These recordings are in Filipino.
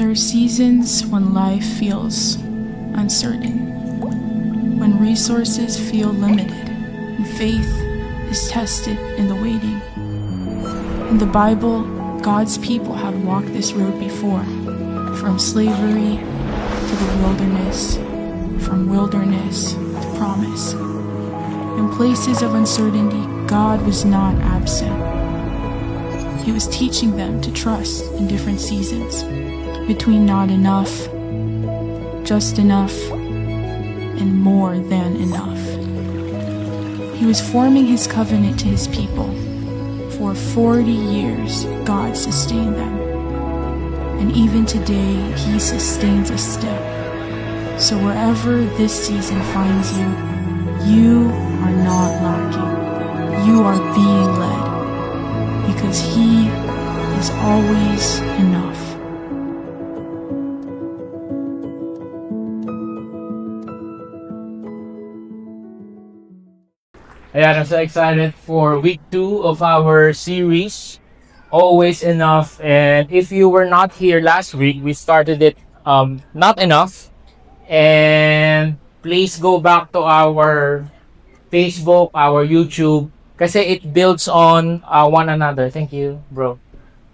There are seasons when life feels uncertain, when resources feel limited, and faith is tested in the waiting. In the Bible, God's people have walked this road before, from slavery to the wilderness, from wilderness to promise. In places of uncertainty, God was not absent. He was teaching them to trust in different seasons, between not enough, just enough, and more than enough. He was forming his covenant to his people. For 40 years, God sustained them. And even today, he sustains us still. So wherever this season finds you, you are not lacking. You are being led. Because he is always enough. Ayan, I'm so excited for week 2 of our series, Always Enough. And if you were not here last week, we started it Not Enough. And please go back to our Facebook, our YouTube, kasi it builds on one another. Thank you, bro.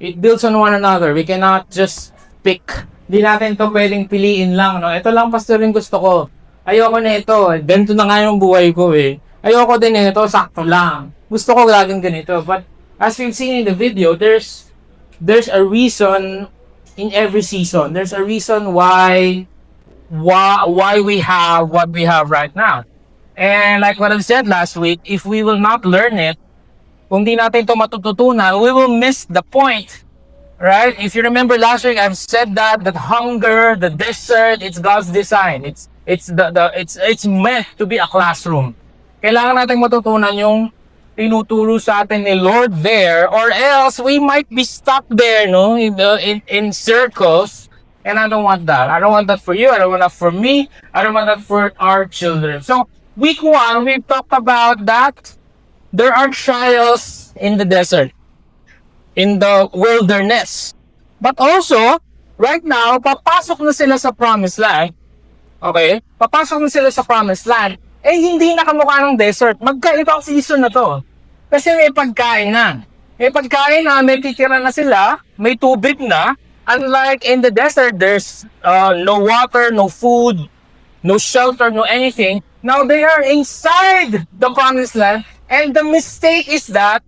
It builds on one another. We cannot just pick. Hindi natin ito pwedeng piliin lang. No? Ito lang, pastor, yung gusto ko. Ayoko na ito. Ganito na nga yung buhay ko eh. Ayoko din ito, sakto lang. Gusto ko laging ganito. But as we've seen in the video, there's a reason in every season. There's a reason why we have what we have right now. And like what I said last week, if we will not learn it, kung di natin ito matututunan, we will miss the point. Right? If you remember last week, I've said that hunger, the desert, it's God's design. It's meant to be a classroom. Kailangan natin matutunan yung tinuturo sa atin ni Lord there, or else we might be stuck there, no, in circles. And I don't want that. I don't want that for you. I don't want that for me. I don't want that for our children. So week 1, we talked about that there are trials in the desert, in the wilderness. But also, right now, papasok na sila sa promised land. Okay? Papasok na sila sa promised land. Eh, hindi nakamukha ng desert. Magkaibang season na to. Kasi may pagkain na. May pagkain na, may titira na sila, may tubig na. Unlike in the desert, there's no water, no food, no shelter, no anything. Now they are inside the promised land. And the mistake is that,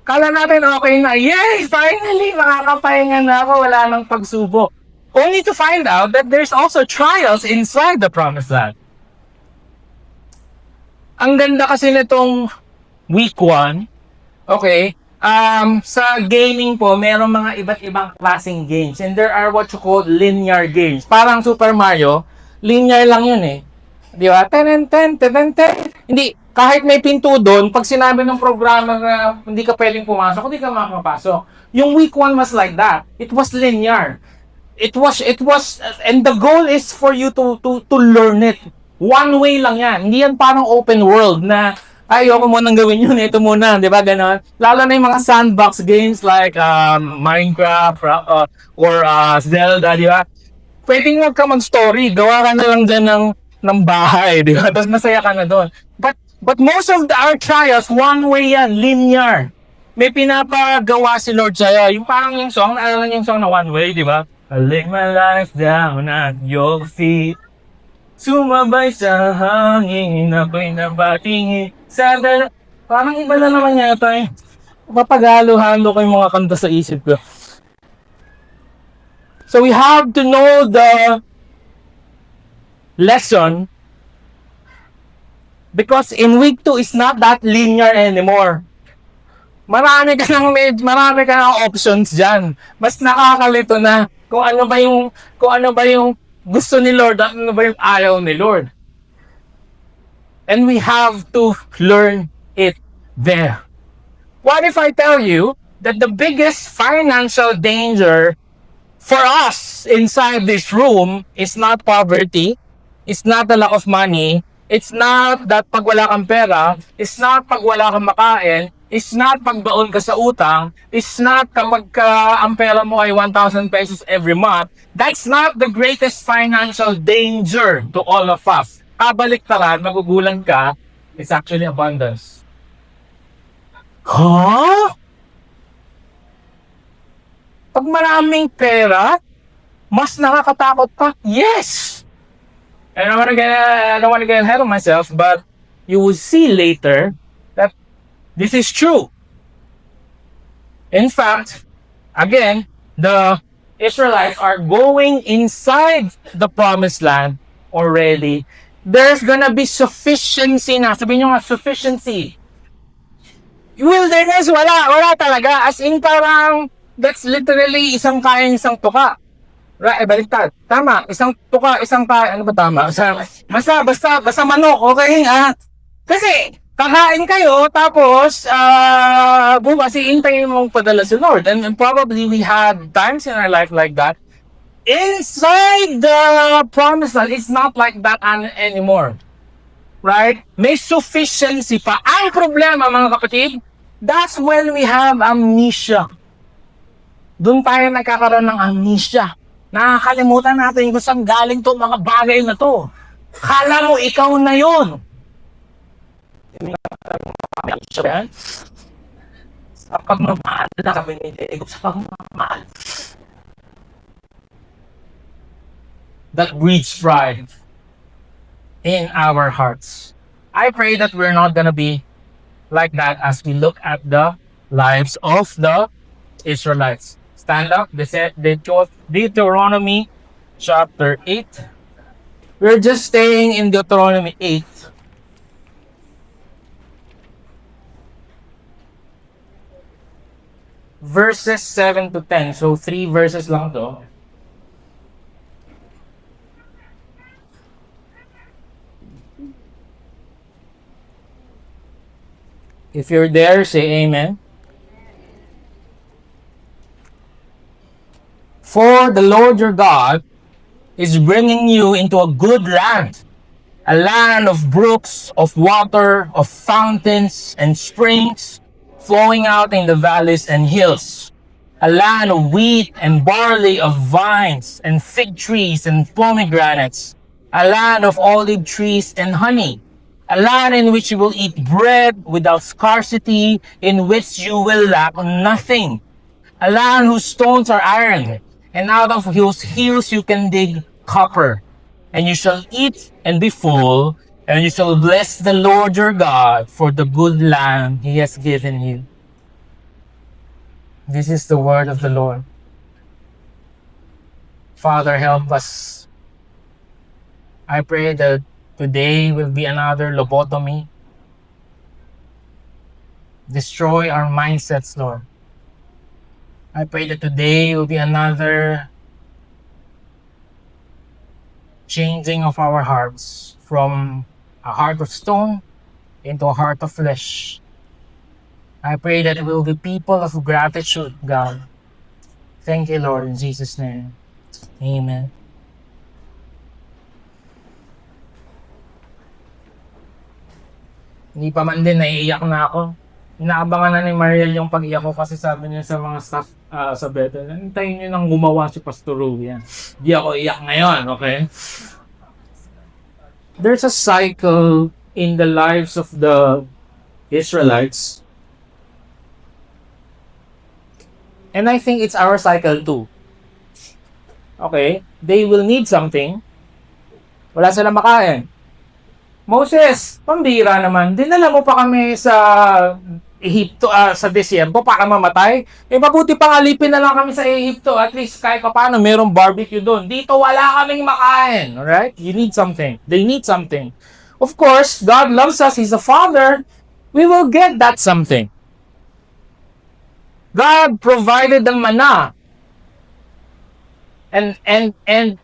kala natin okay na, yay! Finally, makakapahinga na ako, wala nang pagsubok. Only to find out that there's also trials inside the promised land. Ang ganda kasi nitong week 1, okay, sa gaming po, merong mga iba't ibang klaseng games. And there are what you call linear games. Parang Super Mario, linear lang yun eh. Di ba? Ten. Hindi, kahit may pinto doon, pag sinabi ng programmer na hindi ka pwedeng pumasok, hindi ka makakapasok. Yung week 1 was like that. It was linear. It was, and the goal is for you to learn it. One way lang yan. Hindi yan parang open world na ayoko mo nang gawin yun, ito muna, di ba, ganon? Lalo na yung mga sandbox games like Minecraft or Zelda, di ba? Pwedeng wag ka mag-story, gawa ka na lang dyan ng bahay, di ba? Tapos masaya ka na doon. But most of our trials, one way yan, linear. May pinapagawa si Lord sa'yo. Yung parang yung song, naalala yung song na One Way, di ba? I lay my life down at your feet. Sumabay sa hangin, ako'y nabatingi sa parang iba na naman yata eh. Papagalo-halo ko yung mga kanta sa isip ko. So we have to know the lesson, because in week 2 is not that linear anymore. Marami ka ng options dyan. Mas nakakalito na kung ano ba yung gusto ni Lord at ano ba yung ayaw ni Lord. And we have to learn it there. What if I tell you that the biggest financial danger for us inside this room is not poverty, it's not the lack of money, it's not that pag wala kang pera, it's not pag wala kang makain, It's not pagbaon ka sa utang. It's not kapag ang pera mo ay 1,000 pesos every month. That's not the greatest financial danger to all of us. Kabaliktaran, magugulan ka, it's actually abundance. Huh? Pag maraming pera, mas nakakatakot pa? Yes! I don't want to get ahead of myself, but you will see later that this is true. In fact, again, the Israelites are going inside the promised land already. There's gonna be sufficiency na. Sabihin nyo nga, sufficiency. Wilderness, wala talaga. As in parang, that's literally isang kain, isang tuka. Right, baliktad. Tama, isang tuka, isang kain. Ano ba tama? Basta manok, okay? Kasi, kakain kayo, tapos, bukas, iintayin mong padala si Lord. And probably we had times in our life like that. Inside the promised land, it's not like that anymore. Right? May sufficiency pa. Ang problema, mga kapatid, that's when we have amnesia. Doon tayo nagkakaroon ng amnesia. Nakakalimutan natin kung saan galing to mga bagay na to. Kala mo ikaw na yun. Sa pagmamahal na kami ni Diego, sa pagmamahal. That breeds pride in our hearts. I pray that we're not gonna be like that as we look at the lives of the Israelites. Stand up, Deuteronomy chapter 8. We're just staying in Deuteronomy 8. Verses 7 to 10. So 3 verses lang to. If you're there, say amen. For the Lord your God is bringing you into a good land, a land of brooks, of water, of fountains and springs flowing out in the valleys and hills, a land of wheat and barley, of vines and fig trees and pomegranates, a land of olive trees and honey, a land in which you will eat bread without scarcity, in which you will lack nothing, a land whose stones are iron, and out of whose hills you can dig copper. And you shall eat and be full, and you shall bless the Lord your God for the good land he has given you. This is the word of the Lord. Father, help us. I pray that today will be another lobotomy. Destroy our mindsets, Lord. I pray that today will be another changing of our hearts from a heart of stone into a heart of flesh. I pray that it will be people of gratitude, God. Thank you, Lord, in Jesus' name. Amen. Hindi pa man din, naiiyak na ako. Inaabangan na ni Mariel yung pag-iyak ko kasi sabi niya sa mga staff sa Bethel, hintayin niyo nang gumawa si Pastor Ruby. Di ako iyak ngayon, okay? There's a cycle in the lives of the Israelites. And I think it's our cycle too. Okay? They will need something. Wala silang makain. Moses, pambira naman. Dinala mo pa kami sa Ehipto, sa Desierto para mamatay. Mabuti pang alipin na lang kami sa Ehipto. At least kahit paano merong barbecue doon. Dito wala kaming makain. Alright? You need something. They need something. Of course, God loves us. He's a Father. We will get that something. God provided the manna. And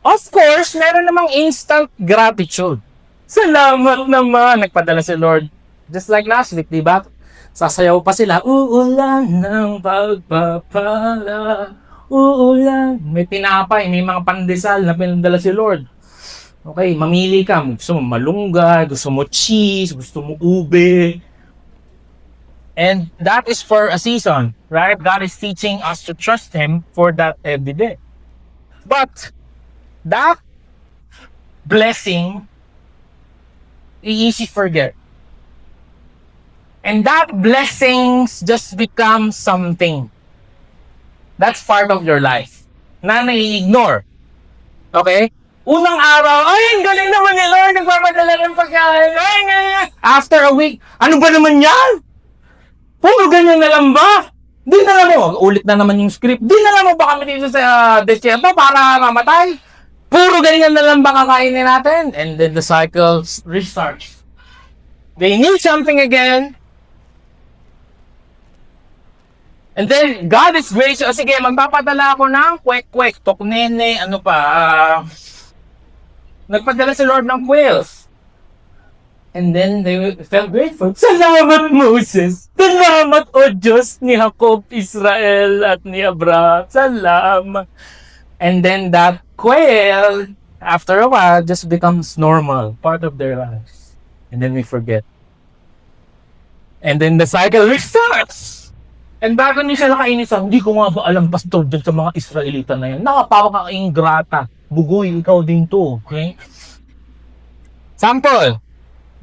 of course, meron namang instant gratitude. Salamat naman. Nagpadala si Lord. Just like last week, di ba? Sasayaw pa sila. Uulan ng pagpapala. Uulan. May tinapay, may mga pandesal na pinadala si Lord. Okay, mamili ka. Gusto mo malunggay, gusto mo cheese, gusto mo ube. And that is for a season, right? God is teaching us to trust Him for that every day. But that blessing, easy forget. And that blessings just become something. That's part of your life na nai-ignore. Okay? Unang araw, ay, ang galing naman ni Lord, nagpapadala ng pagkain. Ay, ay. After a week, ano ba naman yan? Puro ganyan na lang ba? Di na lang mo, ulit na naman yung script. Di na lang mo ba kami dito sa desierto para mamatay? Puro ganyan na lang ba kakainin natin? And then the cycle restarts. They need something again. And then, God is gracious. Sige, magpapadala ako ng kwek-kwek, toknene, ano pa. Nagpadala si Lord ng quails. And then, they felt grateful. Salamat, Moses! Salamat, O Diyos ni Jacob, Israel, at ni Abraham. Salamat! And then, that quail, after a while, just becomes normal, part of their lives. And then we forget. And then the cycle restarts. And bago niya siya nakainisan, hindi ko nga ba alam, pastor, dyan sa mga Israelita na yan. Nakapapaka-ingrata. Bugoy, ikaw din to. Okay? Sample.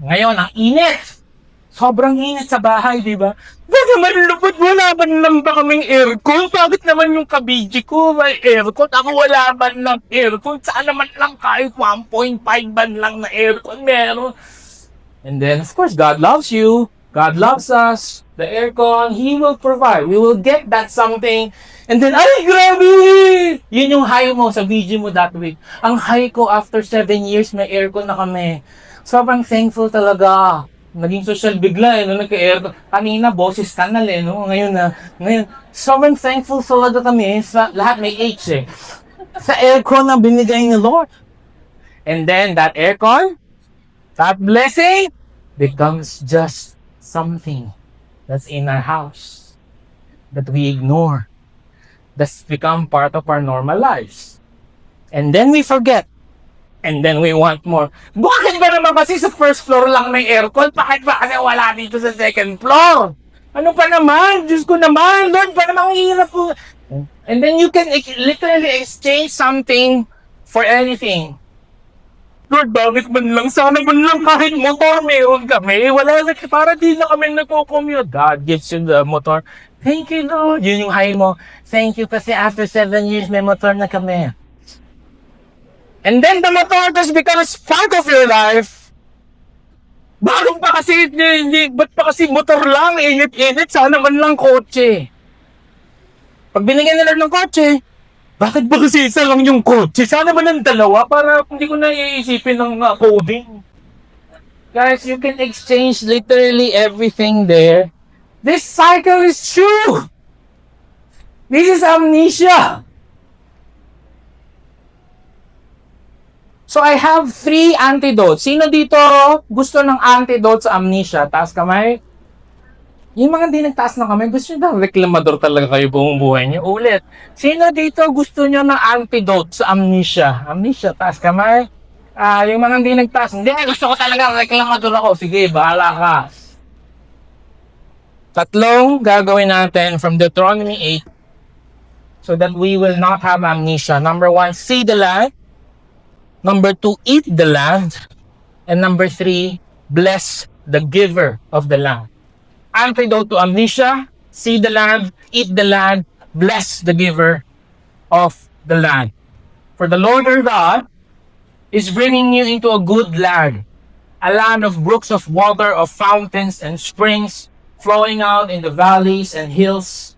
Ngayon, ang init. Sobrang init sa bahay, di ba? Bakit naman lupot? Wala man lang ba kaming aircon? Bakit naman yung kabiji ko may aircon? Ako wala man lang aircon. Saan naman lang kahit 1.5 ban lang na aircon meron? And then, of course, God loves you. God loves us. The aircon, He will provide. We will get that something. And then, ay, grabe! Yun yung high mo sa video mo that week. Ang high ko after 7 years, may aircon na kami. Sobrang thankful talaga. Naging social bigla no? Nagka-aircon. Kanina, boses kanal no? Ngayon, sobrang thankful talaga kami. Sa, lahat may H sa aircon na binigay ni Lord. And then, that aircon, that blessing, becomes just something that's in our house that we ignore, that's become part of our normal lives. And then we forget. And then we want more. Bakit ba naman kasi sa first floor lang may aircon? Bakit ba kasi wala dito sa second floor? Ano pa naman? Diyos ko naman, Lord, pa naman hirap po. And then you can literally exchange something for anything. Lord, bakit man lang? Sana man lang kahit motor meron kami. Wala na, para di na kami nagko-commute. God gives you the motor. Thank you, Lord. Yun yung high mo. Thank you kasi after 7 years may motor na kami. And then the motor just becomes part of your life. Bakit pa kasi, ba't pa kasi motor lang? Init-init. Sana man lang kotse. Pag binigyan nila ng kotse, bakit ba kasi isa lang yung kotse? Sana ba ng dalawa para hindi ko na iisipin ng coding? Guys, you can exchange literally everything there. This cycle is true. This is amnesia. So I have 3 antidotes. Sino dito gusto ng antidote sa amnesia? Taas kamay. Yung mga hindi nagtaas ng kamay, gusto nyo daw, reklamador talaga kayo buong buhay nyo. Ulit, sino dito gusto nyo ng antidote sa amnesia? Amnesia, taas kamay. Yung mga hindi nagtaas, hindi, gusto ko talaga, reklamador ako. Sige, bahala ka. 3 gagawin natin from Deuteronomy 8 so that we will not have amnesia. Number 1, see the land. Number 2, eat the land. And number 3, bless the giver of the land. Antidote to amnesia, see the land, eat the land, bless the giver of the land. For the Lord your God is bringing you into a good land, a land of brooks of water, of fountains and springs flowing out in the valleys and hills,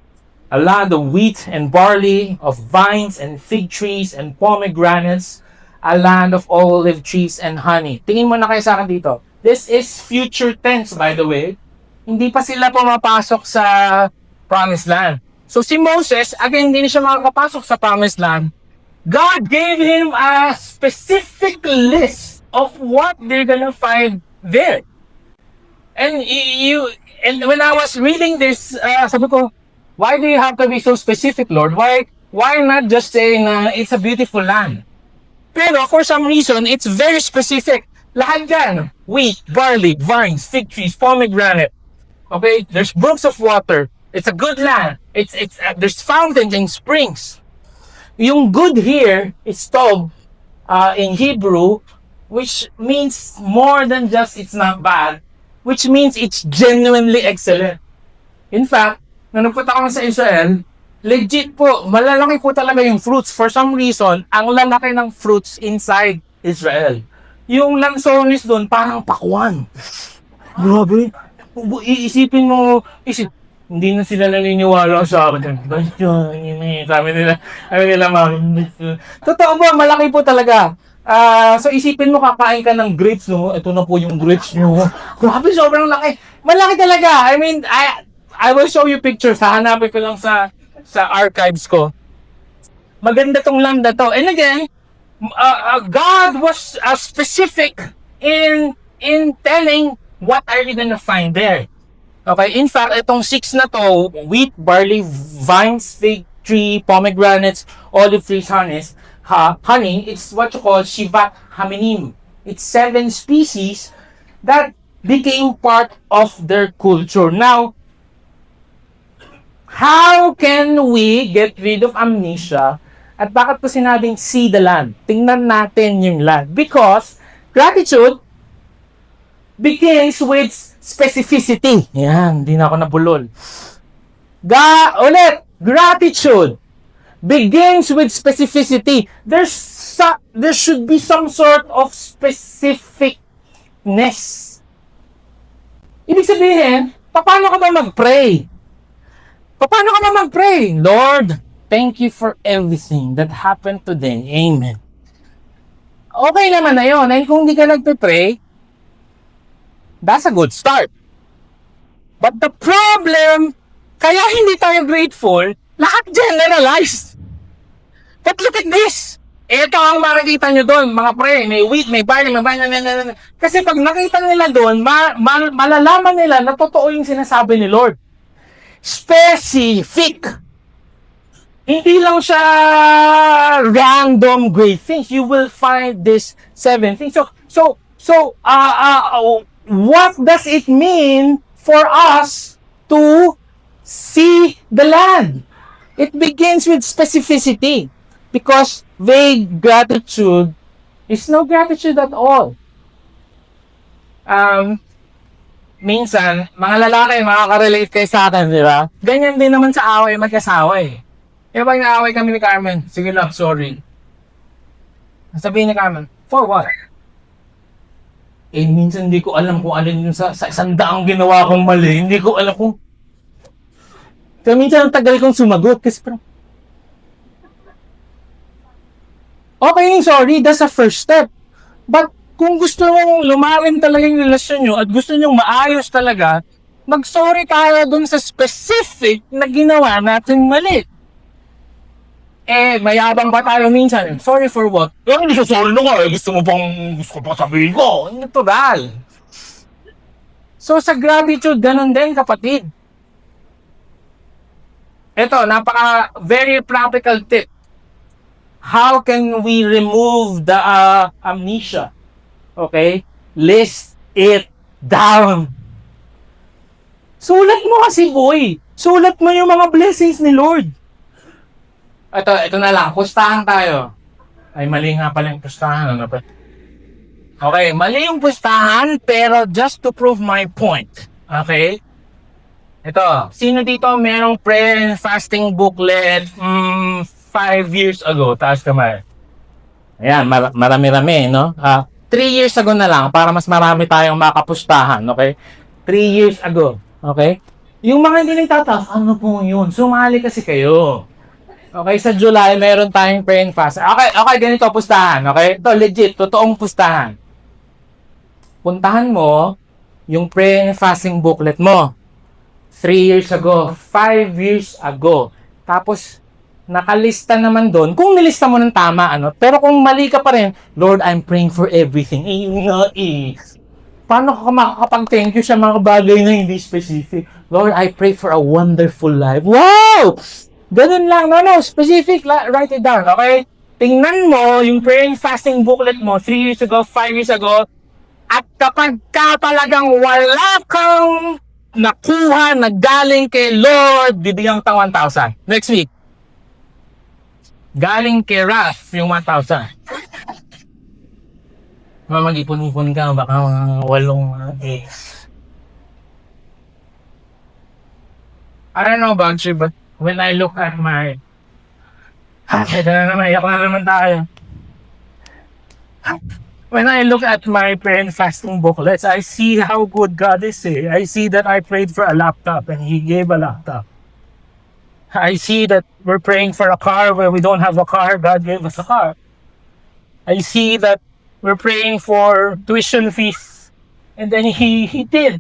a land of wheat and barley, of vines and fig trees and pomegranates, a land of olive trees and honey. Tingin mo na kayo sa akin dito. This is future tense, by the way. Hindi pa sila pumapasok sa promised land. So si Moses, again, hindi na siya makakapasok sa promised land. God gave him a specific list of what they're gonna find there. And when I was reading this, sabi ko, why do you have to be so specific, Lord? Why not just say na it's a beautiful land? Pero for some reason, it's very specific. Lahat yan, wheat, barley, vines, fig trees, pomegranate. Okay, there's brooks of water. It's a good land. There's fountains and springs. Yung good here is tov in Hebrew, which means more than just it's not bad, which means it's genuinely excellent. In fact, nung nagpunta kami sa Israel, legit po, malalaki po talaga yung fruits. For some reason, ang lalaki ng fruits inside Israel. Yung lansones doon, parang pakwan. Grabe. Iisipin mo, hindi na sila naniniwala sa akin. Sabi nila, totoo po, malaki po talaga. So isipin mo, kakain ka ng grapes, no? Ito na po yung grapes nyo. Grabe, sobrang laki. Malaki talaga. I mean, I will show you pictures. Hahanapin ko lang sa archives ko. Maganda tong land na to. And again, God was specific in telling what are you gonna find there. Okay, in fact, itong 6 na to, wheat, barley, vines, fig tree, pomegranates, olive trees, honey, it's what you call Shivat Haminim. It's 7 species that became part of their culture. Now, how can we get rid of amnesia? At bakit ko sinabing see the land? Tingnan natin yung land. Because gratitude begins with specificity. Yan, hindi na ako nabulol. Gratitude begins with specificity. There should be some sort of specificness. Ibig sabihin, paano ka ba mag-pray? Paano ka ba mag-pray? Lord, thank you for everything that happened today. Amen. Okay naman na yun. And kung hindi ka nagpe-pray, that's a good start. But the problem, kaya hindi tayo grateful, lahat generalized. But look at this. Ito ang makikita nyo doon, mga pre, may wheat, may barley, may barley. Kasi pag nakita nila doon, malalaman nila na totoo yung sinasabi ni Lord. Specific. Hindi lang siya random great things. You will find this 7 things. So, what does it mean for us to see the land? It begins with specificity because vague gratitude is no gratitude at all. Minsan, mga lalaki, makaka-relate kayo sa akin, di ba? Ganyan din naman sa away, mag-asawa eh. Kaya pag naaway kami ni Carmen, sige love, sorry. Sabihin ni Carmen, for what? Minsan hindi ko alam kung alin yung sa 100 ginawa kong mali. Hindi ko alam kung... Kaya minsan ang tagal kong sumagot kasi parang... Okay, sorry, that's a first step. But kung gusto mong lumalim talaga yung relasyon nyo at gusto nyo maayos talaga, mag-sorry tayo dun sa specific na ginawa natin mali. Mayabang pa tayo minsan. Sorry for what? Hindi siya sorry na nga. Gusto pa sabihin ko. Natural. So, sa gratitude, ganun din, kapatid. Ito, very practical tip. How can we remove the amnesia? Okay? List it down. Sulat mo kasi, boy. Sulat mo yung mga blessings ni Lord. Ito na lang. Pustahan tayo. Ay, mali nga pala yung pustahan. Ano pa? Okay, mali yung pustahan, pero just to prove my point. Okay? Ito. Sino dito merong prayer and fasting booklet 5 years ago? Taas kamay. Ayan, marami-rami, no? 3 years ago na lang para mas marami tayong makapustahan. Okay? 3 years ago. Okay? Yung mga hindi nagtataas, ano po yun? Sumali kasi kayo. Okay, sa July, meron tayong prayer and fast. Okay, ganito, pustahan. Okay? Ito, legit, totoong pustahan. Puntahan mo yung prayer and fasting booklet mo. 3 years ago, 5 years ago. Tapos, nakalista naman doon. Kung nilista mo ng tama, pero kung mali ka pa rin, Lord, I'm praying for everything. Paano ka makakapag-thank you sa mga bagay na hindi specific? Lord, I pray for a wonderful life. Wow! Ganun lang. No, specific. Write it down, okay? Tingnan mo yung prayer and fasting booklet mo 3 years ago, 5 years ago, at kapag ka talagang wala kang nakuha na galing kay Lord, bibigyan kita 1,000. Next week, galing kay Raph yung 1,000. Mag-ipon-ipon ka, baka mga 8 days. I don't know about you, but when I look at my... Ito na naman, iyak na naman tayo. When I look at my prayer and fasting booklets, I see how good God is. I see that I prayed for a laptop and He gave a laptop. I see that we're praying for a car where we don't have a car, God gave us a car. I see that we're praying for tuition fees and then He did.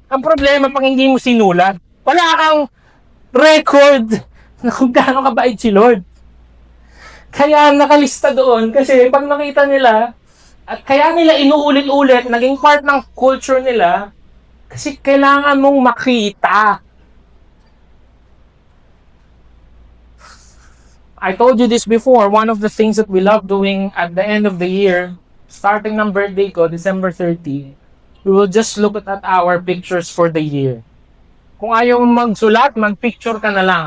Ang problema pag hindi mo sinulat, wala kang record na kung gaano kabait si Lord. Kaya nakalista doon kasi pag nakita nila, at kaya nila inuulit-ulit, naging part ng culture nila, kasi kailangan mong makita. I told you this before, one of the things that we love doing at the end of the year, starting ng birthday ko, December 30, we will just look at our pictures for the year. Kung ayaw mong magsulat, mag-picture ka na lang.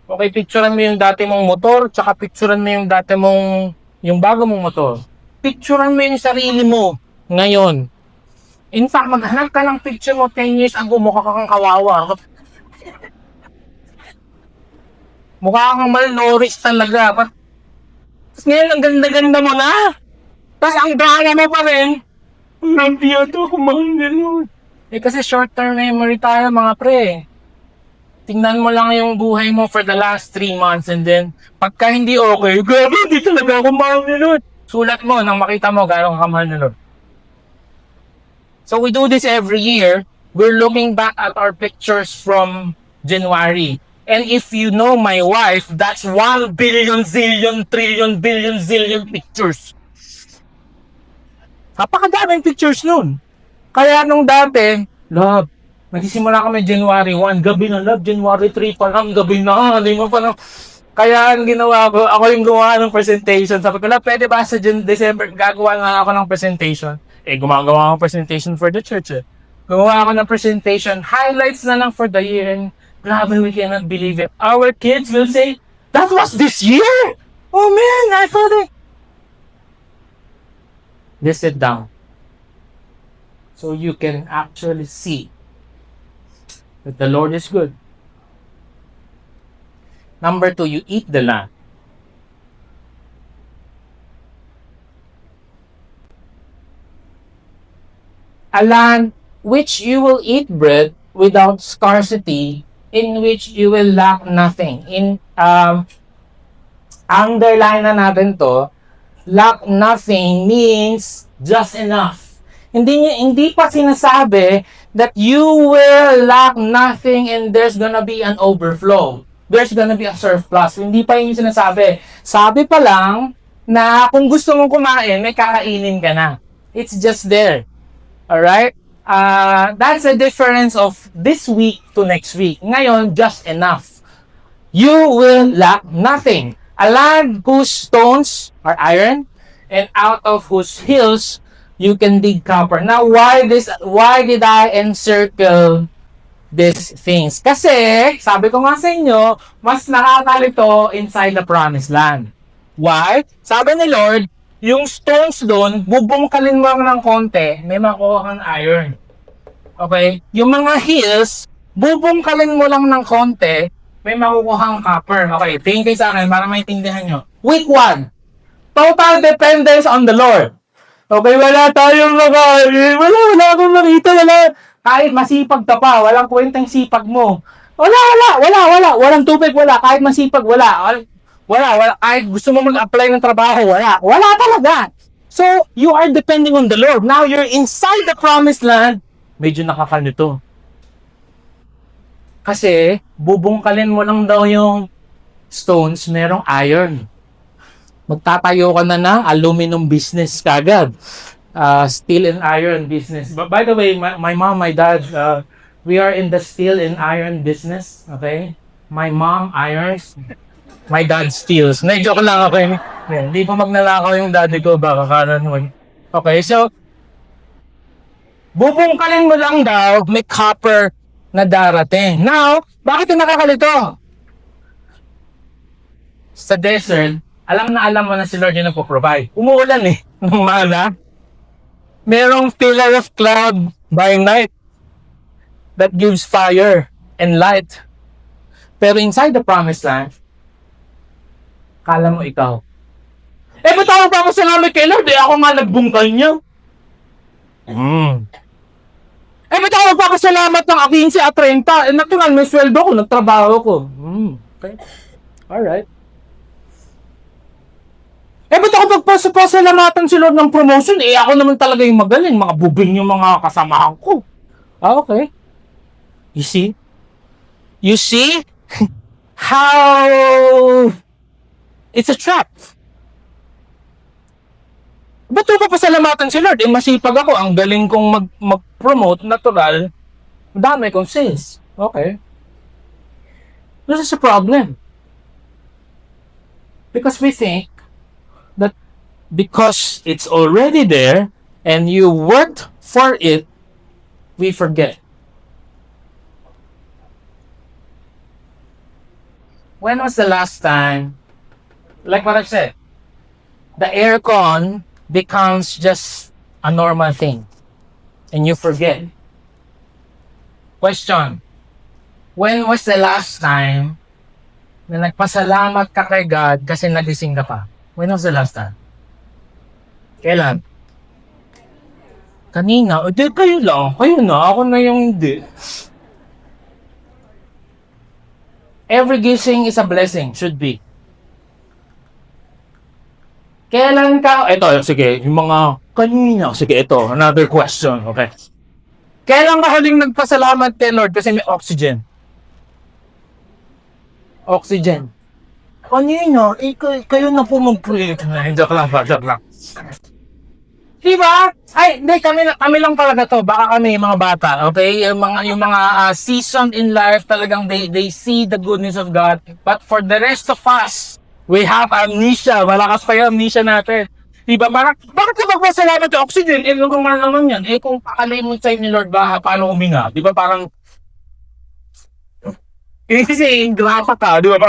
Okay, picturean mo yung dati mong motor, tsaka picturean mo yung dati mong, yung bago mong motor. Picturean mo yung sarili mo ngayon. In fact, maghanap ka ng picture mo 10 years ago, mukha kang kawawa. Mukha kang malnourished talaga. Tapos ngayon, ang ganda-ganda mo na. Tapos ang drama mo pa rin. Hindi ito, kumahal na Lord. Kasi short-term memory tayo mga pre. Tingnan mo lang yung buhay mo for the last 3 months and then, pagka hindi okay, grabe, hindi talaga ako mahal ni Lord. Sulat mo nang makita mo gano'ng kamahal ni Lord. So we do this every year. We're looking back at our pictures from January. And if you know my wife, that's 1 billion, zillion, trillion, billion, zillion pictures. Napakadaming pictures nun. Kaya nung dati, love, nagsisimula kami January 1, gabi na love, January 3 pa lang, gabi na, hindi mo pa lang. Kaya ang ginawa ko, ako yung gumawa ng presentation. Sabi ko, love, pwede ba sa December, gagawa nga ako ng presentation. Gumagawa ako ng presentation for the church Gumawa ako ng presentation, highlights na lang for the year, and grabe, we cannot believe it. Our kids will say, that was this year? Oh man, I thought it. Just sit down. So you can actually see that the Lord is good. Number 2, you eat the land. A land which you will eat bread without scarcity, in which you will lack nothing. Underline na natin to, lack nothing means just enough. Hindi pa sinasabi that you will lack nothing and there's gonna be an overflow. There's gonna be a surplus. Hindi pa yun sinasabi. Sabi pa lang na kung gusto mong kumain, may kakainin ka na. It's just there. Alright? That's the difference of this week to next week. Ngayon, just enough. You will lack nothing. A land whose stones are iron, and out of whose hills you can dig copper. Now, why did I encircle these things? Kasi, sabi ko nga sa inyo, mas nakakalito inside the promised land. Why? Sabi ni Lord, yung stones doon, bubungkalin mo lang ng konti, may makuha kang iron. Okay? Yung mga hills, bubungkalin mo lang ng konti, may makukuha kang copper. Okay, tingin kayo sa akin para maintindihan nyo. Week 1, total dependence on the Lord. Okay, wala tayong makain. Wala akong makita, wala. Kahit masipag ka pa, walang kwentang sipag mo. Walang tubig, wala. Kahit masipag, wala. Kahit gusto mo mag-apply ng trabaho, wala talaga. So, you are depending on the Lord. Now, you're inside the promised land. Medyo nakakalito. Kasi, bubungkalin mo lang daw yung stones, merong iron. Magtatayo ka na ng aluminum business kagad. Steel and iron business. But by the way, my mom, my dad, we are in the steel and iron business. Okay? My mom irons. My dad steals. Na-joke lang ako. Hindi pa magnanakaw yung daddy ko. Baka kanan. Okay, so, Bubungkalin mo lang daw, may copper na darating. Now, bakit yung nakakalito? Sa desert, alam mo na si Lord yung nagpo-provide. Umuulan eh, ng mana. Merong pillar of cloud by night that gives fire and light. Pero inside the promised land, kala mo ikaw. Ba't ako papasalamat kay Lord? Ako nga nagbungkal niya. Ba't ako magpapasalamat ng 15 at 30? Natural, may sweldo ko, nagtrabaho ko. Okay. Alright. Ba't ako magpasalamatan si Lord ng promotion? Ako naman talaga yung magaling. Mga bubing yung mga kasamahan ko. Okay. You see? You see? How it's a trap. Ba't ko papasalamatan si Lord? Masipag ako. Ang galing kong mag-promote, natural. Dami kong sales. Okay. This is a problem. Because we think that because it's already there and you worked for it, we forget. When was the last time, like what I've said, the aircon becomes just a normal thing and you forget? Question, when was the last time na nagpasalamat ka kay God kasi nagising ka pa? When was the last time? Kailan? Kanina. Hindi, kayo lang. Kayo na. Ako na yung hindi. Every gising is a blessing. Should be. Kailan ka... Ito, sige. Yung mga... Kanina. Sige, ito. Another question. Okay. Kailan ka huling nagpasalamat kay Lord kasi may oxygen? Oxygen. Kanina. Kayo na po mag-pray. Joke lang. Diba? Ay, hindi, kami lang talaga to. Baka kami, mga bata, okay? Yung mga season in life, talagang they see the goodness of God. But for the rest of us, we have amnesia. Malakas pa yung amnesia natin. Diba? Bakit ka magpasalamat yung oxygen? Kung ano naman yan? Kung pakalimot sa'yo ni Lord ba, paano huminga? Diba parang... Kasi, grapa ka, diba?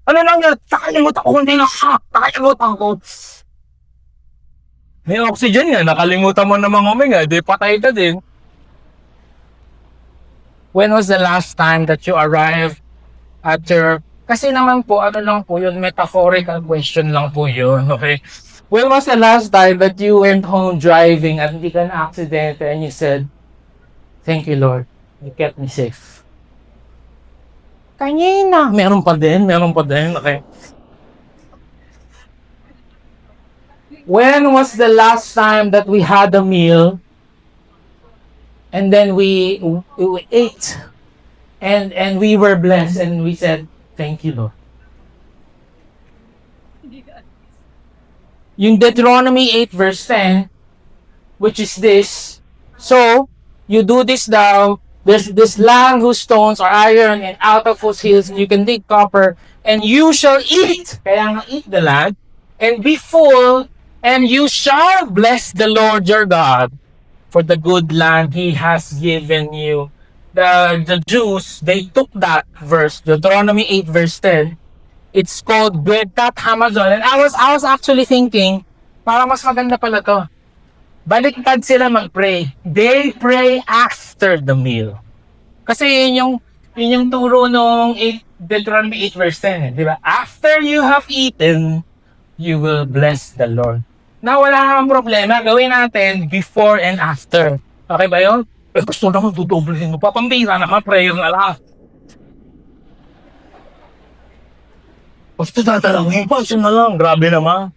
Ano lang yan? Nakalimutan ko, hindi na nakalimutan ko. May oxygen nga, nakalimutan mo namang huminga, di patay ka din. When was the last time that you arrived at your... Kasi naman po, ano lang po yun, metaphorical question lang po yun, okay? When was the last time that you went home driving at hindi ka na-accident and you said, "Thank you, Lord, you kept me safe." Kanina. Meron pa din, okay? When was the last time that we had a meal and then we ate and we were blessed and we said, "Thank you, Lord." Yung Deuteronomy 8 verse 10, which is this, "So, you do this thou, this land whose stones are iron and out of whose hills you can dig copper, and you shall eat," kaya nga eat the land, "and be full, and you shall bless the Lord your God for the good land He has given you." The Jews, they took that verse, Deuteronomy 8 verse 10. It's called Birkat Hamazon. And I was actually thinking, para mas maganda pala to. Baliktad sila mag-pray. They pray after the meal. Kasi yun yung turo nung Deuteronomy 8 verse 10. Di ba? After you have eaten, you will bless the Lord. Na wala namang problema, gawin natin before and after. Okay ba yun? Gusto naman dudoblehin mo pa. Pambira naman, prayer na lang. Basta tatalangin pa, siya na lang. Grabe naman.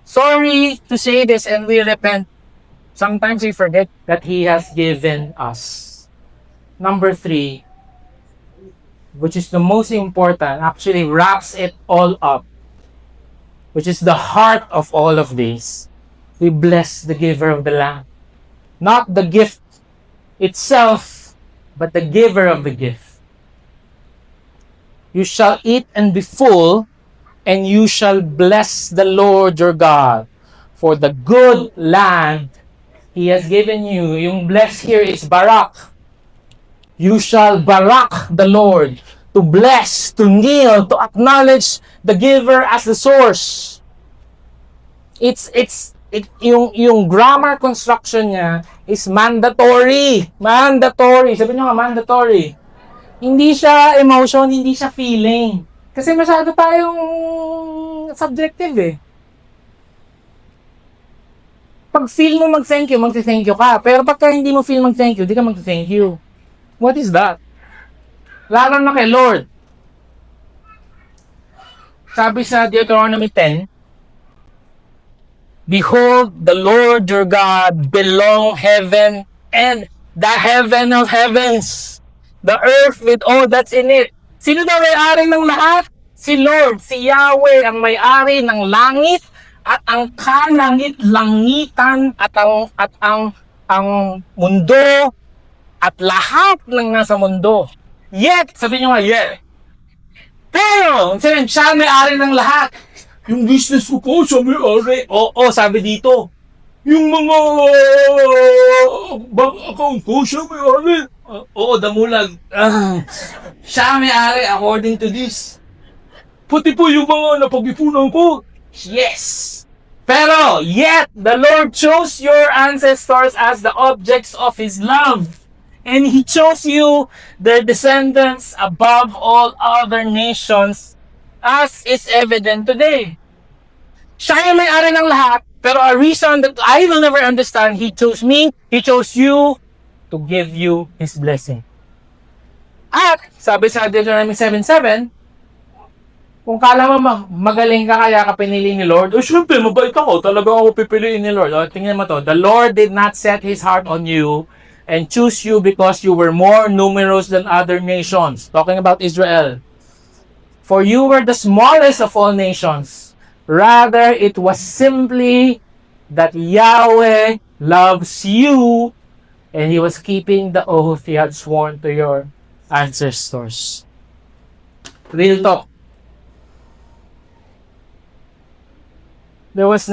Sorry to say this and we repent. Sometimes we forget that He has given us. Number 3, which is the most important, actually wraps it all up, which is the heart of all of this. We bless the giver of the land. Not the gift itself, but the giver of the gift. You shall eat and be full, and you shall bless the Lord your God for the good land He has given you. Yung bless here is barak. You shall barak the Lord. To bless, to kneel, to acknowledge the giver as the source. Yung grammar construction niya is mandatory. Mandatory. Sabi nyo nga, mandatory. Hindi siya emotion, hindi siya feeling. Kasi masyado tayong subjective eh. Pag feel mo mag-thank you, mag-thank you ka. Pero pagka hindi mo feel mag-thank you, di ka mag-thank you. What is that? Lalo na kay Lord. Sabi sa Deuteronomy 10, Behold, the Lord your God belong heaven and the heaven of heavens, the earth with all that's in it. Sino daw may-ari ng lahat? Si Lord, si Yahweh ang may-ari ng langit at ang kalangit-langitan at ang mundo at lahat ng nasa mundo. Yet, sabi nyo nga, yet. Pero, sabi, siya may-ari ng lahat. Yung business ko po, siya may-ari. Oo, sabi dito. Yung mga bank account ko, siya may-ari. Oo, damulag. Siya may-ari according to this. Pati po yung mga napag-ipunan ko. Yes. Pero, yet, the Lord chose your ancestors as the objects of His love. And He chose you, their descendants, above all other nations, as is evident today. Siya yung may-ari ng lahat, pero a reason that I will never understand, He chose me, He chose you, to give you His blessing. At, sabi sa Deuteronomy 7:7, kung kala mo magaling ka kaya ka pinili ni Lord, syempre, mabait ako. Talaga ako pipiliin ni Lord. Tingnan mo to. The Lord did not set His heart on you and choose you because you were more numerous than other nations. Talking about Israel. For you were the smallest of all nations. Rather, it was simply that Yahweh loves you and He was keeping the oath He had sworn to your ancestors. Real talk. There was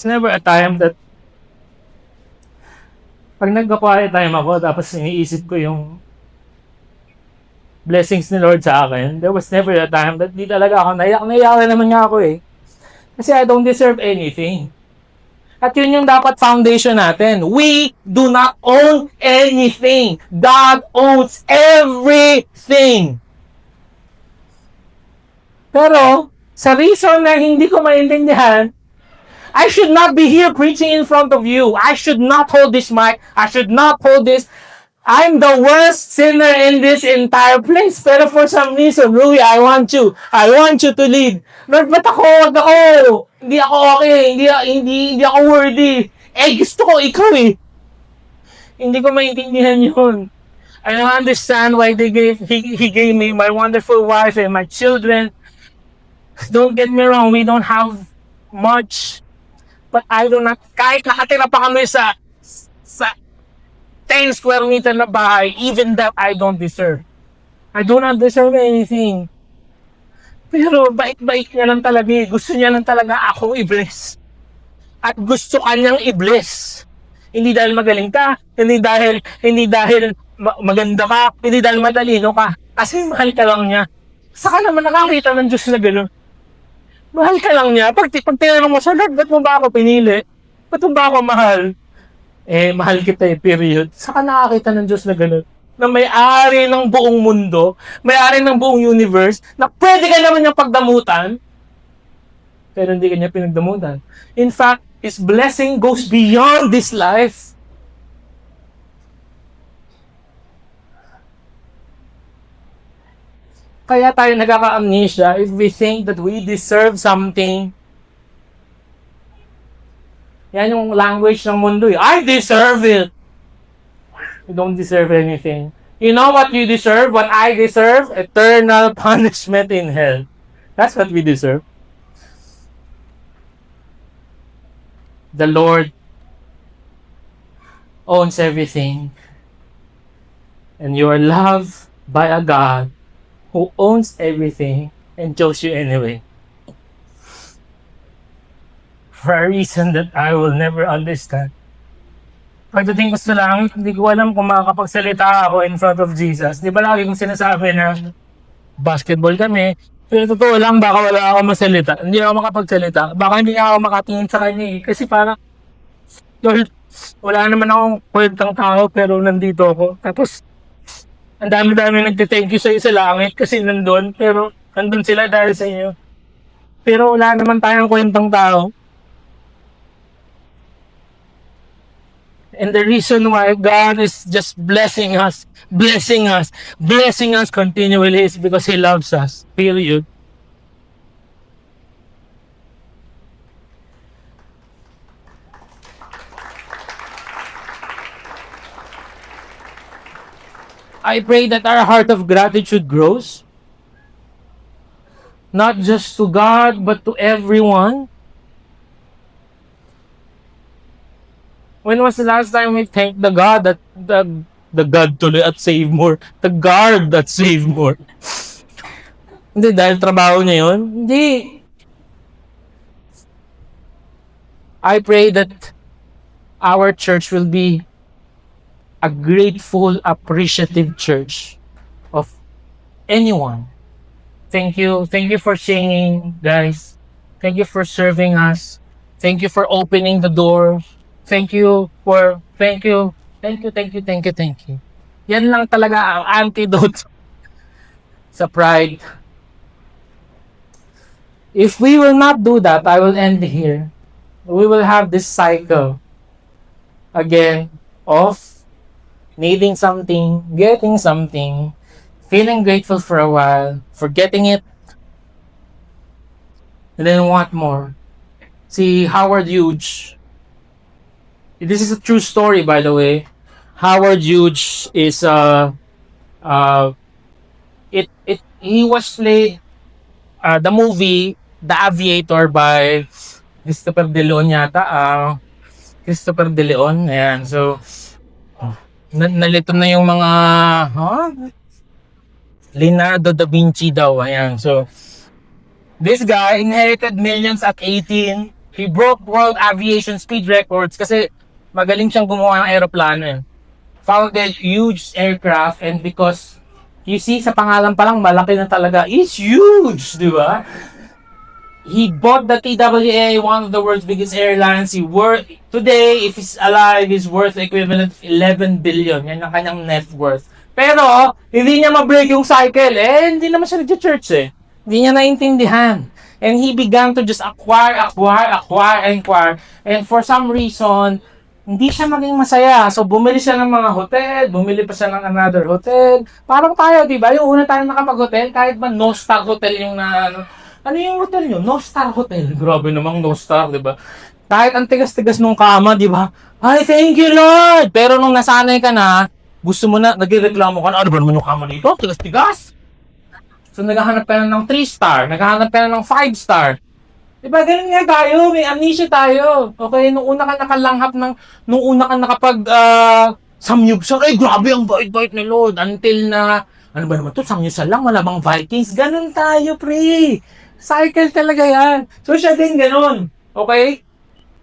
never a time that pag nagka-quiet time ako, tapos iniisip ko yung blessings ni Lord sa akin, there was never a time that di talaga ako naiyak naman nga ako eh. Kasi I don't deserve anything. At yun yung dapat foundation natin. We do not own anything. God owns everything. Pero, sa reason na hindi ko maintindihan, I should not be here preaching in front of you. I should not hold this mic. I should not hold this. I'm the worst sinner in this entire place. Pero for some reason, Rui, I want you. I want you to lead. Lord, ba't ako? Hindi ako okay. Hindi ako worthy. Gusto ko ikaw eh. Hindi ko maintindihan yun. I don't understand why he gave me my wonderful wife and my children. Don't get me wrong, we don't have much. But I do not, kahit nakatira pa kami sa 10 square meter na bahay, even that I don't deserve. I do not deserve anything. Pero bait-bait niya lang talaga eh. Gusto niya lang talaga akong i-bless. At gusto kanyang i-bless. Hindi dahil magaling ka, hindi dahil maganda ka, hindi dahil matalino ka. Kasi mahal ka lang niya. Saka naman nakakita ng Diyos na gano'n. Mahal ka lang niya. Pag tinanong mo sa Lord, ba't mo ba ako pinili? Ba't mo ba ako mahal? Mahal kita period. Saka nakakita ng Diyos na gano'n. Na may-ari ng buong mundo, may-ari ng buong universe, na pwede ka naman niyang pagdamutan, pero hindi ka niya pinagdamutan. In fact, His blessing goes beyond this life. Kaya tayo nagkaka-amnesia if we think that we deserve something. Yan yung language ng mundo eh. I deserve it. You don't deserve anything. You know what you deserve? What I deserve? Eternal punishment in hell. That's what we deserve. The Lord owns everything. And you are loved by a God who owns everything and chose you anyway. For a reason that I will never understand. pagdating ko sa langit, hindi ko alam kung makakapagsalita ako in front of Jesus. Di ba lagi kong sinasabi na basketball kami, pero totoo lang, baka wala ako masalita. Hindi ako makapagsalita. Baka hindi ako makatingin sa kanya eh. Kasi parang, Lord, wala naman akong kwentang tao, pero nandito ako. Tapos, ang dami-dami nagte-thank you sa iyo sa langit kasi nandun, pero nandun sila dahil sa inyo. Pero wala naman tayong kwentang tao. And the reason why God is just blessing us continually is because He loves us. Period. I pray that our heart of gratitude grows, not just to God, but to everyone. When was the last time we thanked the God that the God tuloy at save more? The God that save more. Hindi dahil trabaho niya yun? Hindi. I pray that our church will be a grateful, appreciative church of anyone. Thank you. Thank you for singing, guys. Thank you for serving us. Thank you for opening the door. Thank you. Yan lang talaga ang antidote sa pride. If we will not do that, I will end here. We will have this cycle again of needing something, getting something, feeling grateful for a while, forgetting it, and then want more. See, Howard Hughes, this is a true story, by the way. Howard Hughes is he was the movie The Aviator by Christopher De Leon yata. Christopher De Leon. Ayan. So, nalito na yung mga Leonardo da Vinci daw. Ayan. So, this guy inherited millions at 18. He broke world aviation speed records kasi magaling siyang gumawa ng aeroplano eh. Founded huge aircraft, and because you see sa pangalan pa lang malaki na talaga. It's huge, di ba? He bought the TWA, one of the world's biggest airlines. Today, if he's alive, he's worth equivalent of 11 billion. Yan ang kanyang net worth. Pero, hindi niya ma-break yung cycle. Hindi naman siya nag-church eh. Hindi niya naintindihan. And he began to just acquire. And for some reason, hindi siya maging masaya. So, bumili siya ng mga hotel, bumili pa siya ng another hotel. Parang tayo, di ba? Yung una tayo nakapag-hotel, kahit ba no-star hotel yung ano yung hotel nyo? No-star hotel. Grabe namang no-star, di ba? Kahit ang tigas-tigas nung kama, di ba? Ay, thank you, Lord! Pero nung nasanay ka na, gusto mo na, nagreklamo ka na, ano ba naman yung kama dito? Tigas-tigas! So, naghahanap ka na ng 3-star, naghahanap ka na ng 5-star. Diba, ganun nga tayo, may amnesia tayo. Okay, nung una ka nakapag samyupsal, ay grabe ang bait-bait ni Lord. Until na, ano ba naman to, samyupsal lang, wala bang Vikings? Ganun tayo, pre. Cycle talaga yan. So siya din ganun. Okay?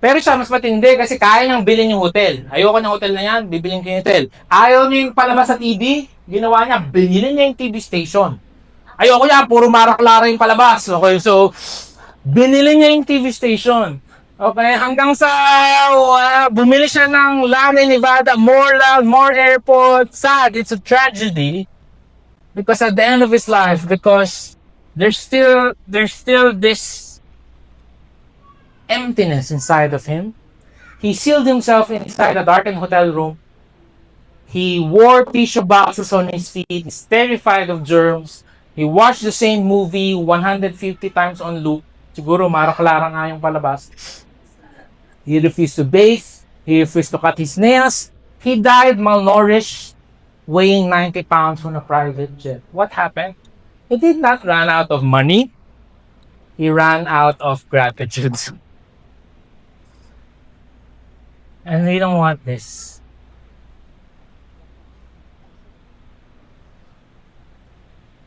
Pero siya mas matindi kasi kaya niyang bilhin yung hotel. Ayoko ng hotel na yan, bibilin ko yung hotel. Ayaw niya yung palabas sa TV, ginawa niya, bilhin niya yung TV station. Ayoko yan, puro Maraklara yung palabas. Okay, so, binili niya yung TV station. Okay, hanggang sa bumili siya ng Lani, Nevada, more land, more airport. Sad, it's a tragedy. Because at the end of his life, because there's still this emptiness inside of him. He sealed himself inside a darkened hotel room. He wore tissue boxes on his feet. He's terrified of germs. He watched the same movie 150 times on loop. Siguro Maraklara nga yung palabas. He refused to bathe. He refused to cut his nails. He died malnourished, weighing 90 pounds on a private jet. What happened? He did not run out of money. He ran out of gratitude. And we don't want this.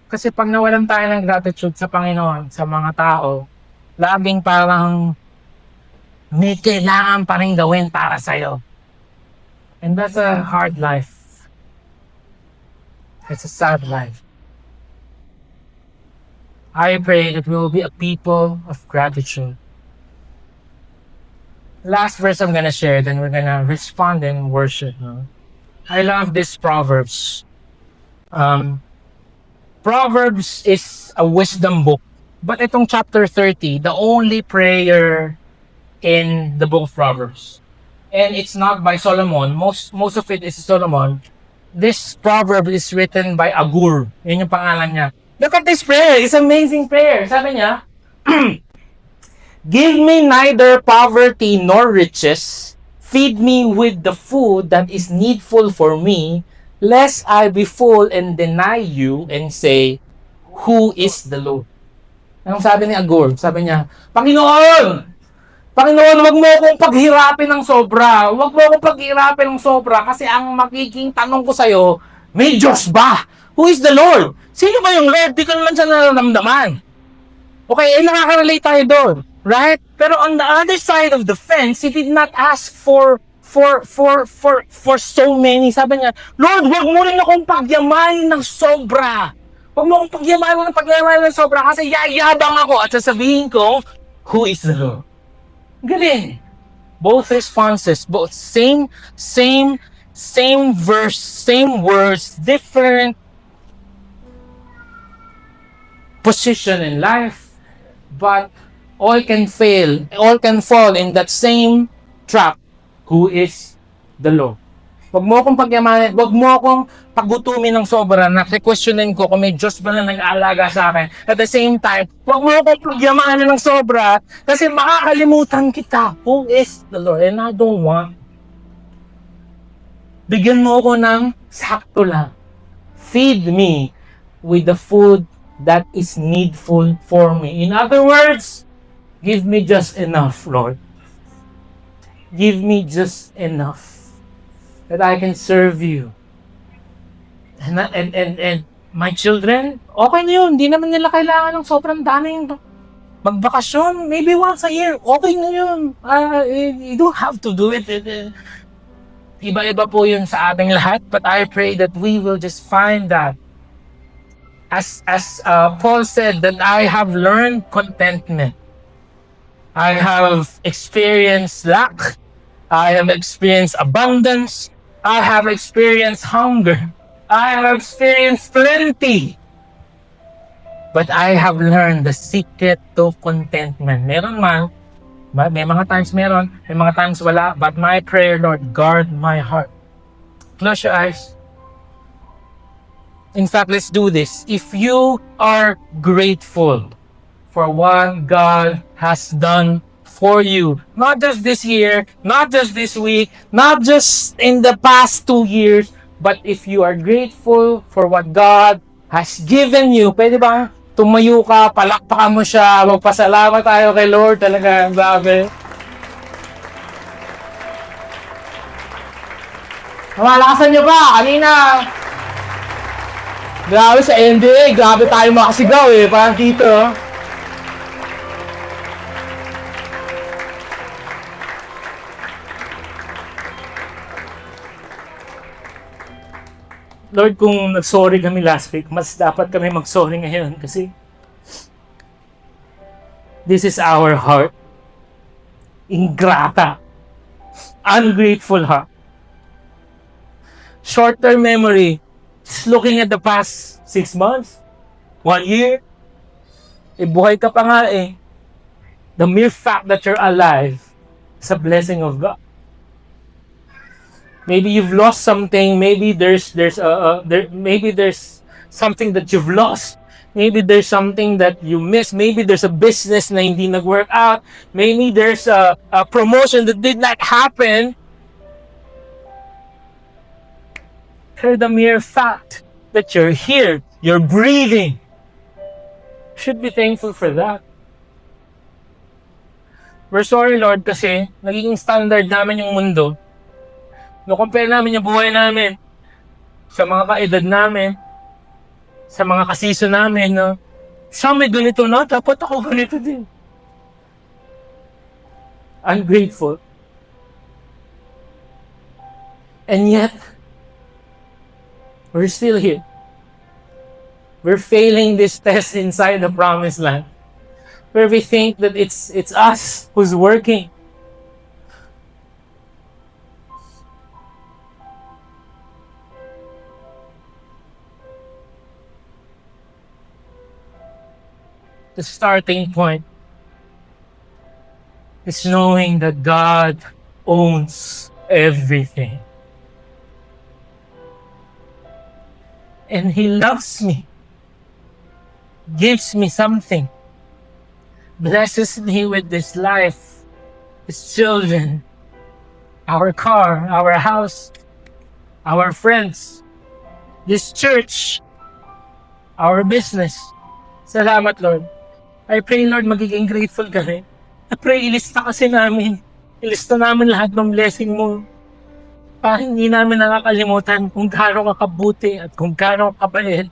Kasi pag nawalan tayo ng gratitude sa Panginoon, sa mga tao, laging parang may kailangan pa rin gawin para sa'yo. And that's a hard life. It's a sad life. I pray that we will be a people of gratitude. Last verse I'm gonna share, then we're gonna respond in worship. No? I love this Proverbs. Proverbs is a wisdom book. But itong chapter 30, the only prayer in the book of Proverbs. And it's not by Solomon. Most of it is Solomon. This proverb is written by Agur. Yun yung pangalan niya. Look at this prayer. It's amazing prayer. Sabi niya, give me neither poverty nor riches. Feed me with the food that is needful for me, lest I be full and deny you and say, who is the Lord? Anong sabi ni Agur? Sabi niya, Panginoon, wag mo akong paghirapin ng sobra. Wag mo akong paghirapin ng sobra kasi ang magiging tanong ko sa'yo, may Diyos ba? Who is the Lord? Sino ba yung Lord? Di ko naman siya nararamdaman. Okay, nakaka-relate tayo doon. Right? Pero on the other side of the fence, he did not ask for so many. Sabi niya, Lord, wag mo rin akong pagyamanin ng sobra. Wag mo akong pagyamanin ng sobra kasi yayabang ako at sasabihin ko, who is the Lord? Galing. Both responses, both same verse, same words, different position in life, but all can fall in that same trap. Who is the Lord? Wag mo akong pagyamanin, wag mo akong pagutumin ng sobra na questionin ko kung may Diyos ba na nag-aalaga sa akin. At the same time, wag mo akong pagyamanin ng sobra kasi makakalimutan kita. Who is the Lord? And I don't want. Bigyan mo ako ng sakto lang. Feed me with the food that is needful for me. In other words, give me just enough, Lord. Give me just enough that I can serve you. And my children, okay na yun. Hindi naman nila kailangan ng sobrang daming magbakasyon. Maybe once a year, okay na yun. You don't have to do it. Iba-iba po yun sa ating lahat. But I pray that we will just find that. As Paul said, that I have learned contentment. I have experienced lack. I have experienced abundance. I have experienced hunger. I have experienced plenty. But I have learned the secret to contentment. Meron man, may mga times meron, may mga times wala. But my prayer, Lord, guard my heart. Close your eyes. In fact, let's do this. If you are grateful for what God has done for you, not just this year, not just this week, not just in the past 2 years, but if you are grateful for what God has given you, pwede ba tumayo ka, palakpakan mo siya, magpasalamat tayo kay Lord, talaga, grabe. Malakasan niyo ba? Kanina, grabe sa NBA, grabe tayo makasigaw parang dito. Lord, kung nag-sorry kami last week, mas dapat kami mag-sorry ngayon kasi this is our heart. Ingrata. Ungrateful heart. Short-term memory. Just looking at the past 6 months, 1 year, buhay ka pa nga The mere fact that you're alive is a blessing of God. Maybe you've lost something. Maybe there's something that you've lost. Maybe there's something that you missed. Maybe there's a business na hindi nag-work out. Maybe there's a promotion that did not happen. The mere fact that you're here, you're breathing, should be thankful for that. We're sorry, Lord, kasi nagiging standard namin yung mundo. No-compare namin yung buhay namin sa mga kaedad namin, sa mga kasiso namin, no? Siya may ganito na, dapat ako ganito din. Ungrateful. And yet, we're still here. We're failing this test inside the promised land, where we think that it's us who's working. The starting point is knowing that God owns everything. And He loves me, gives me something, blesses me with this life, His children, our car, our house, our friends, this church, our business. Salamat, Lord. I pray, Lord, magiging grateful ka rin. I pray, ilista kasi namin. Ilista namin lahat ng blessing mo. Para hindi namin nakakalimutan kung gaano ka kabuti at kung gaano ka kabait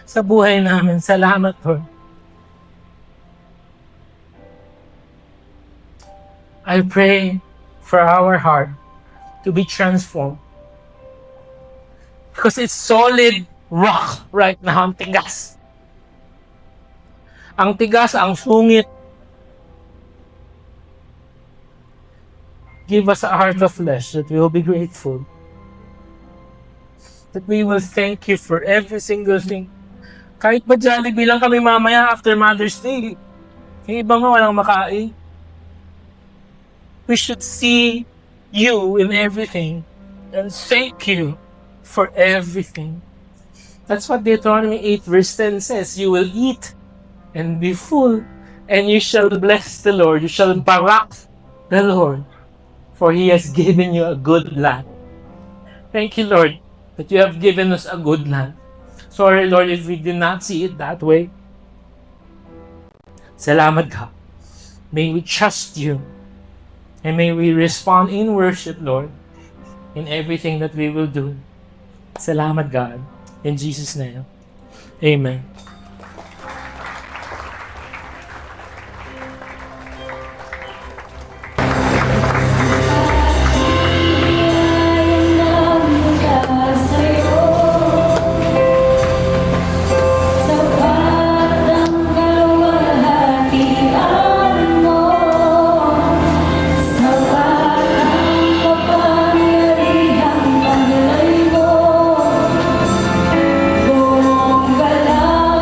sa buhay namin. Salamat, Lord. I pray for our heart to be transformed. Because it's solid rock right now. Ang tigas. Ang tigas, ang sungit. Give us a heart of flesh that we will be grateful. That we will thank you for every single thing. Kahit ba Jollibee lang kami mamaya after Mother's Day. Yung iba nga walang makain. We should see you in everything and thank you for everything. That's what Deuteronomy 8 verse 10 says. You will eat and be full, and you shall bless the Lord. You shall barak the Lord, for He has given you a good land. Thank you, Lord, that you have given us a good land. Sorry, Lord, if we did not see it that way. Salamat, God. May we trust you, and may we respond in worship, Lord, in everything that we will do. Salamat, God. In Jesus' name, amen. Buong galaw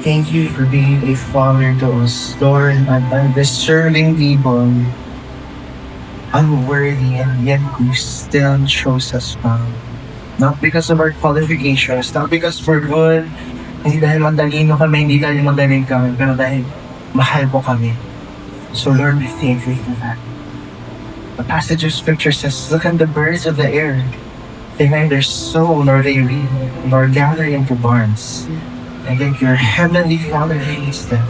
thank you for being a father to us, Lord, and undeserving people, unworthy, and yet you still chose us, Father. Not because of our qualifications, not because we're good, hindi dahil matalino kami, hindi dahil magaling kami, pero dahil mahal mo kami. So Lord, we thank you for that. The passage of scripture says, look at the birds of the air. They neither sow nor they reap, nor gather into barns. And yet your heavenly Father feeds them.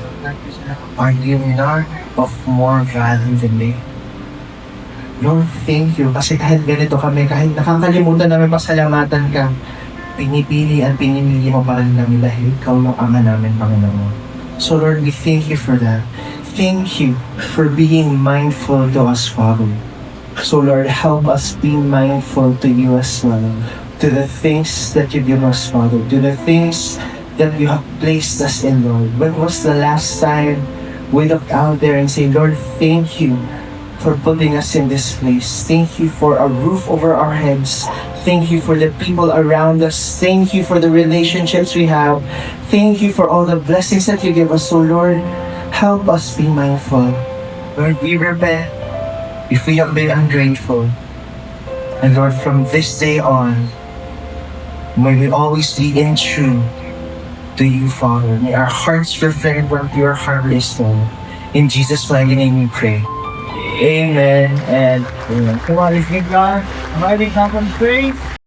Are you not of more value than they? Lord, thank you. Kasi kahit ganito kami, kahit nakakalimutan namin pasalamatan ka, pinipili at pinimili mo pa rin namin dahil ikaw ang Ama namin, Panginoon. So Lord, we thank you for that. Thank you for being mindful to us, Father. So Lord, help us be mindful to you as well, to the things that you give us, Father, to the things that you have placed us in, Lord. When was the last time we looked out there and say, Lord, thank you for putting us in this place. Thank you for a roof over our heads. Thank you for the people around us. Thank you for the relationships we have. Thank you for all the blessings that you give us. So Lord, help us be mindful. Lord, we repent if we have been ungrateful. And Lord, from this day on, may we always be in true to you, Father. May our hearts reflect what your heart is, Lord. In Jesus' mighty name we pray. Amen and amen. Come on, let's give God a mighty clap of praise.